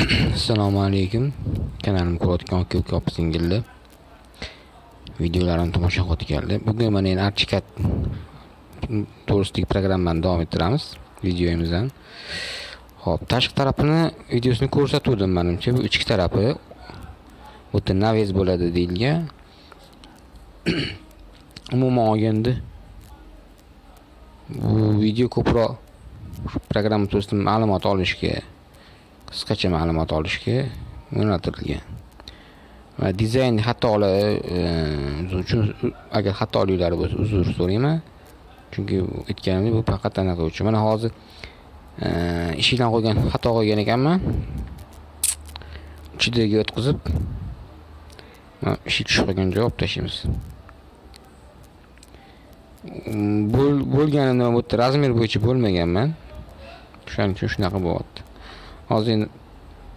Assalomu alaykum. Kanalimga ko'rayotgan aka opa-singillar. Videolarimni tomosha qilganlar. Bugun mana endi Archicad to'g'risidagi programmani davom ettiramiz videomizdan. Xo'p, tashqi tarafini videosini ko'rsatdim menimcha. Bu ichki tarafi o'ta naves bo'ladi deyilgan. Umuman olganda bu video ko'proq program to'g'risida ma'lumot olishga, qisqacha ma'lumot olishga yo'naltirilgan. Va dizayn xatolari uchun agar xatoliklar bo'lsa uzr so'rayman. Chunki aytganimdek bu faqat anaqa uchun. Mana hozir ishidan qo'ygan xato qo'ygan ekanman. Ichiga o'tkazib ishi tushib qolgan javob tashlaymiz. Bo'lganini bu razmer bo'yicha bo'lmaganman. Shuning uchun shunaqa bo'lyapti. Hozir endi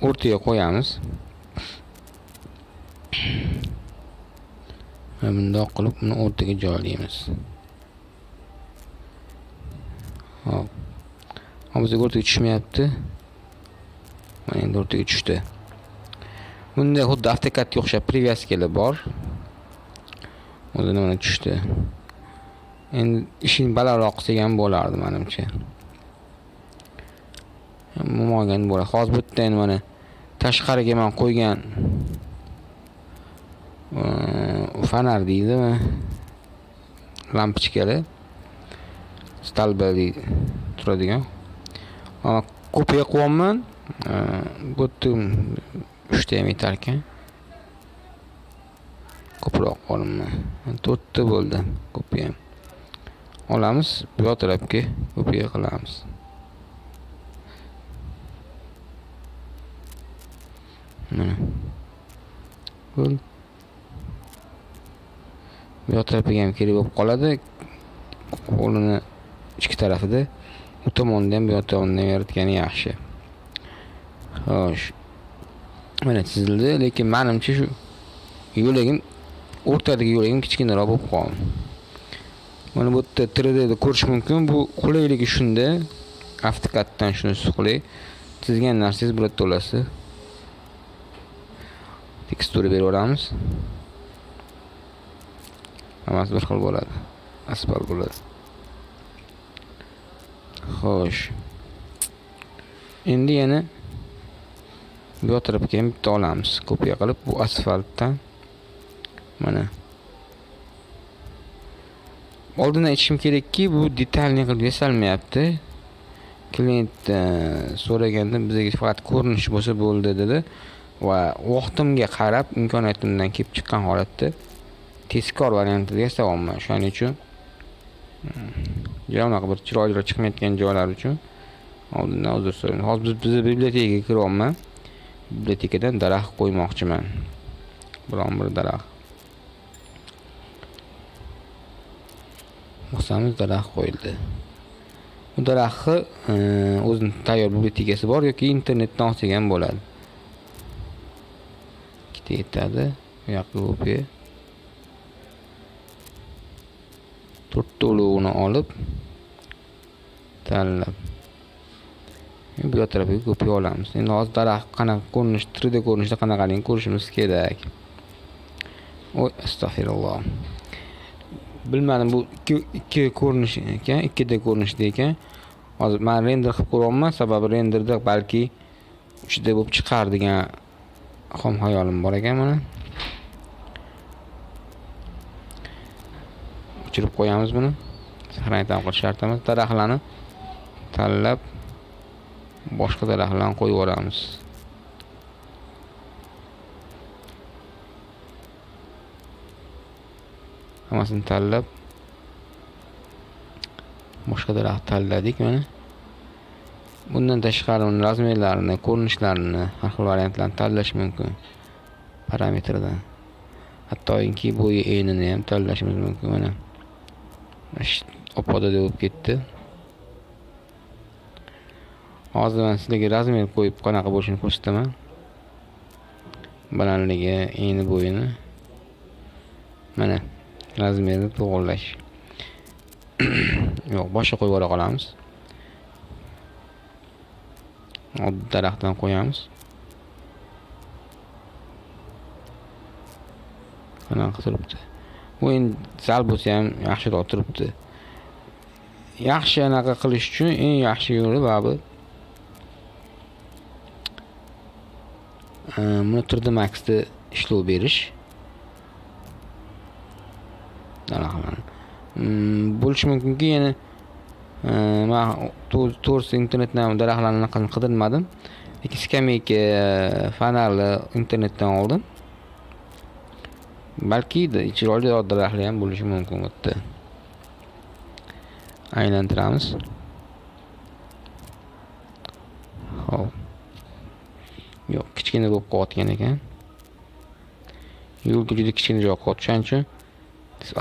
o'rtaga qo'yamiz. Va bundoq qilib uni o'rtaga joylaymiz. Hop. Hozir o'rtaga tushmayapti. Mana endi o'rtaga tushdi. Bunda xuddi AutoCADga o'xshab privyaskalar bor. O'zini mana tushdi. Endi ishini balandroq qilsak ham bo'lardi menimcha. Mumogan bo'ladi. Hozir bu yerda endi mana tashqariga men qo'ygan fanar deydimi? Lampochkalar stalbali turadigan. Mana ko'pga qo'yman. Bu yerda 3 ta ham yetar ekan. Ko'proq olaman. 4 ta bo'ldi. Ko'p ham. Olamiz, bu tarafga ko'pga qilamiz. Mana. Bo'l. Bu tarafiga ham kerak bo'lib qoladi. Qo'lini ichki tarafida, u tomonda ham bu tomondan yaratgani yaxshi. Xo'sh. Mana chizildi, lekin menimcha shu yo'lagim o'rtadagi yo'lagim kichkinaroq bo'lib qoldi. Mana bu yerda 3D da ko'rish mumkin. Bu qulayligi shunda. AutoCADdan shunisi qulay. Chizgan narsangiz bu yerda olasiz. Tekstura berib olamiz. Hammasi bir xil bo'ladi. Asfalt bo'ladi. Xo'sh. Endi yana bu tarafga ham bitta olamiz. Kopiya qilib bu asfaltdan mana. Oldindan aytishim kerakki, bu detalni qilib yasalmayapti. Klient so'raganda bizga faqat ko'rinish bo'lsa bo'ldi dedi. Va vaqtimga qarab imkoniyatimdan kelib chiqqan holatda tezkor variantida yasamoqman. Shuning uchun unaqa bir chiroyli chiqmayotgan joylar uchun oldindan uzr so'rayman. Hozir biz bibliotekaga kiryapman. Bibliotekadan daraxt qo'ymoqchiman. Biron bir daraxt. Maqsadimiz daraxt qo'yildi. Bu daraxtni o'zining tayyor bibliotekasi bor yoki internetdan olsak ham bo'ladi. Ikkita yetadi. Bu yoqqa ko'piya. 4 ta ulug'ini olib tanlab bu tarafga ko'piya olamiz. Endi hozir daraxt qanaqa ko'rinish, 3D ko'rinishda qanaqaligini ko'rishimiz kerak. Oy, astag'firulloh. Bilmadim, bu ikki ko'rinish ekan, ikkita ko'rinishda ekan. Hozir men render qilib ko'ryapman, sababi renderda balki 3D bo'lib chiqar degan xom hayolim bor ekan mana. O'chirib qo'yamiz buni. Saqlanib qolish shart emas. Daraxtlarni tanlab boshqa daraxtlarni qo'yib yuboramiz. Hammasini tanlab boshqa daraxt tanladik mana. Bundan tashqari uning razmerlarini, ko'rinishlarini, har xil variantlarni tanlash mumkin. Parametrdan. Hattoki bo'yi enini ham tanlashimiz mumkin mana. Opoda bo'lib ketdi. Hozir men sizlarga razmer qo'yib qanaqa bo'lishini ko'rsataman. Balandligi, eni, bo'yini. Mana razmerni to'g'rilash. Yo'q, boshqa qo'yib yuborib qolamiz. Daraxtdan qo'yamiz. Qanaqa turibdi. O'yin sal bo'lsa ham yaxshiroq turibdi. Yaxshi anaqa qilish uchun eng yaxshi yo'li baribir buni 3D Max'da ishlov berish. Bo'lishi mumkinki, yana men to'g'risi internetdan daraxtlarni qidirmadim. Lekin skameyka fanali internetdan oldim. Balki chiroyli daraxtlar ham bo'lishi mumkin bu yerda. Aylantiramiz. Xo'p. Yo'q, kichkina bo'lib qolgan ekan. Yo'lga juda kichkina joy qoldi. Shuning uchun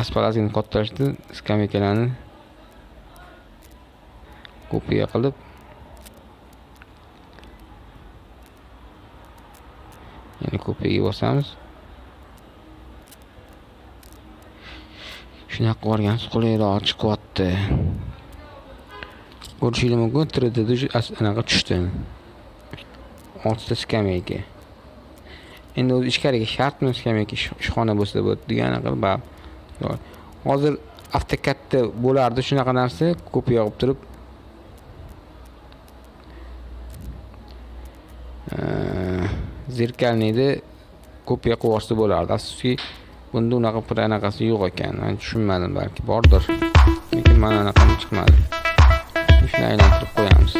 asfaltni kattalashdi, skameykalarni kopiya qilib yana kopiyaga bosamiz. Shunaqa qilganimiz qulayroq chiqyapti. Ko'rishingiz mumkin, 3D'da anaqa tushdi. 6 ta skameyka. Endi o'z ichkariga shartmi skameyka ishxona bo'lsa bo'ladi degan anaqa. Hozir AutoCADda bo'lardi shunaqa narsa, kopiya qilib turib zerkalniyda kopiya qilsa bo'lardi. Afsuski bunda unaqa anaqasi yo'q ekan. Men tushunmadim, balki bordir. Lekin mana anaqa chiqmadi. Shuni aylantirib qo'yamiz.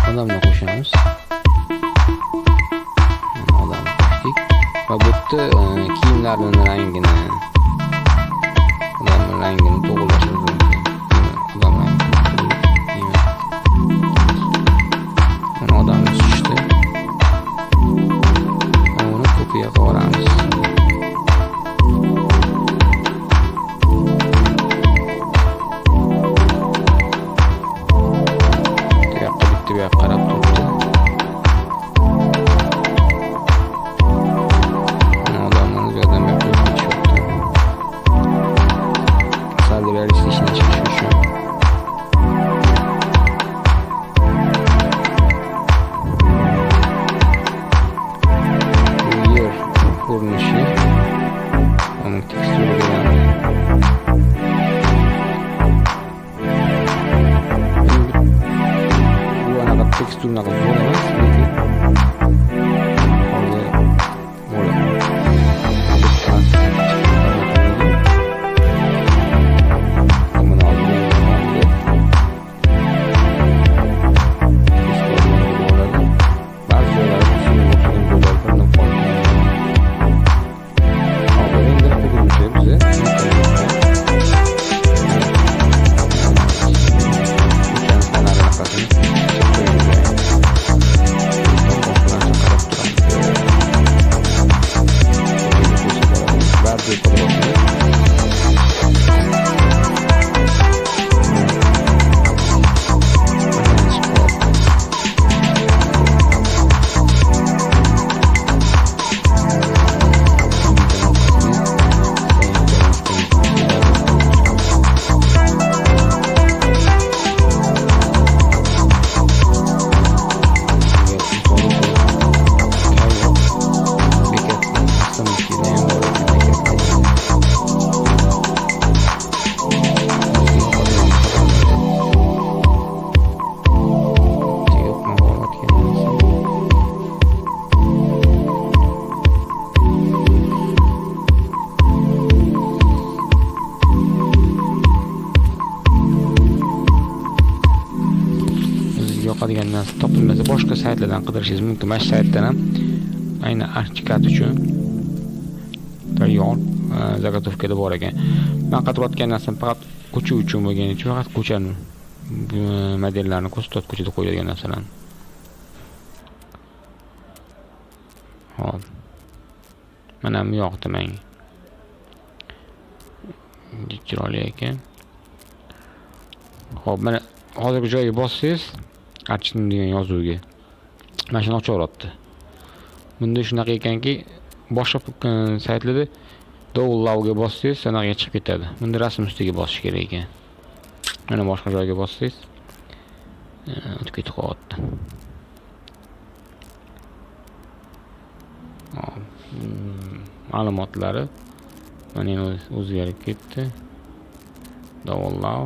Odamni qo'shamiz. Odamni qo'shdik. Va bu yerda kiyimlarning rangini, odamning rangini to'g'rilash mumkin. Odamni tushdi. Uni kopiya qilamiz. Bu yoqqa qarab turibdi. Odamlarni yordam berib qo'yishibdi. Sal realistik ishlash uchun. Ko'rinishi, uni teksturaga bu anaqa teksturni qilib bo'lamiz. yoqadigan narsa topilmasa boshqa saytlardan qidirishingiz mumkin. Mana shu saytdan ham aynan AutoCAD uchun tayyor zagotovkada bor ekan. Men qidirayotgan narsam faqat ko'cha uchun bo'lgani uchun faqat ko'chani modellarni ko'rsatib ko'chada qo'yilgan narsalarni. Hop. Mana bu yoqda menga. Chiroyli ekan. Hop, mana hozirgi joyga bossangiz, arching degan yozuvga mana shuni ochaveradi. Bunda shunaqa ekanki, boshqa saytlarda double lawga bossangiz, sanaga chiqib ketadi. Bunda rasm ustiga bosish kerak ekan. Mana boshqa joyga bossangiz o'tib ketib qolyapti. Ma'lumotlari mana endi o'zgarib ketdi. Davolov.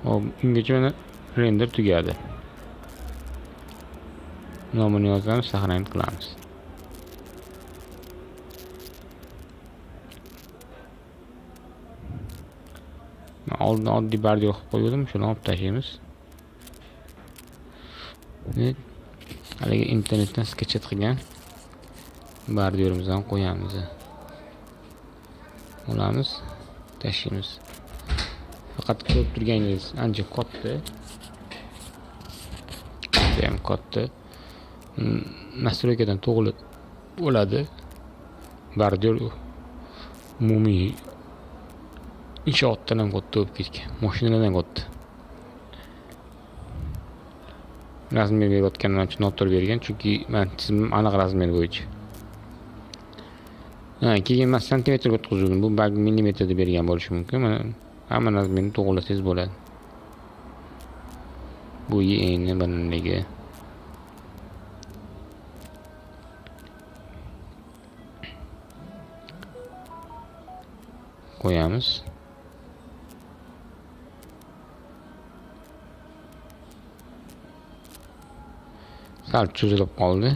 Hop, ungacha mana render tugadi. Nomini yozamiz, saqlanib qilamiz. Oldin oddiy bordyur qilib qo'ydim, shuni olib tashlaymiz. Haligi internetdan sketchet qilgan bordyurimizdan qo'yamiz. Olamiz, tashlaymiz. Faqat ko'rib turganingiz ancha katta. Ham katta. Nastroykadan to'g'ri bo'ladi. Bordyur umumiy inshootdan ham katta bo'lib ketgan. Mashinalardan katta. Razmer berayotganman uchun notor bergan, chunki men chizimim aniq razmer bo'yicha. Keyin men santimetrga o'tkazdim. Bu balki millimetrda bergan bo'lishi mumkin. Mana hamma razmerni to'g'rilasangiz bo'ladi. Bu eni balandligi. Qo'yamiz. Sal cho'zilib qoldi.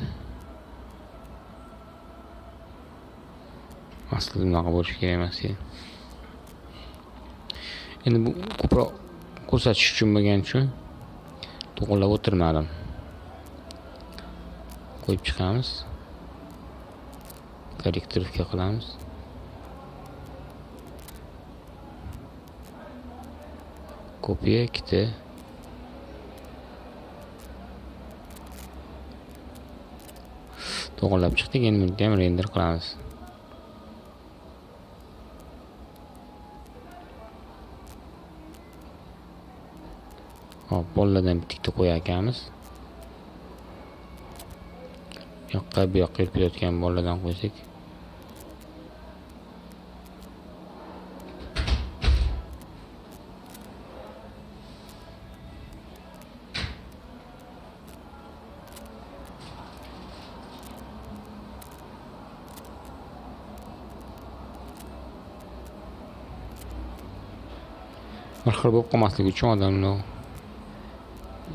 Aslida bunaqa bo'lishi kerak emas edi. Endi bu ko'proq ko'rsatish uchun bo'lgani uchun to'g'rilab o'tirmadim. Qo'yib chiqamiz. Korrektorga qilamiz. Kopiya ikkita. To'g'rilab chiqdik, endi buni ham render qilamiz. Hop, boladan bitta qo'yar ekanmiz. Yoqqa bu yoqqa yurib ketayotgan boladan qo'ysak. Bir xil bo'lib qolmasligi uchun odamlar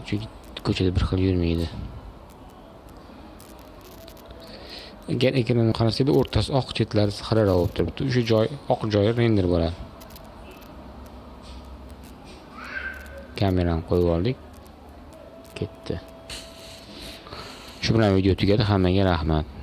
chunki ko'chada bir xil yurmaydi. Agar ekranni qarasanglar, o'rtasi oq, chetlari xiraroq bo'lib turibdi. O'sha joy oq joyi render bo'ladi. Kamerani qo'yib oldik. Ketdi. Shu bilan video tugadi. Hammaga rahmat.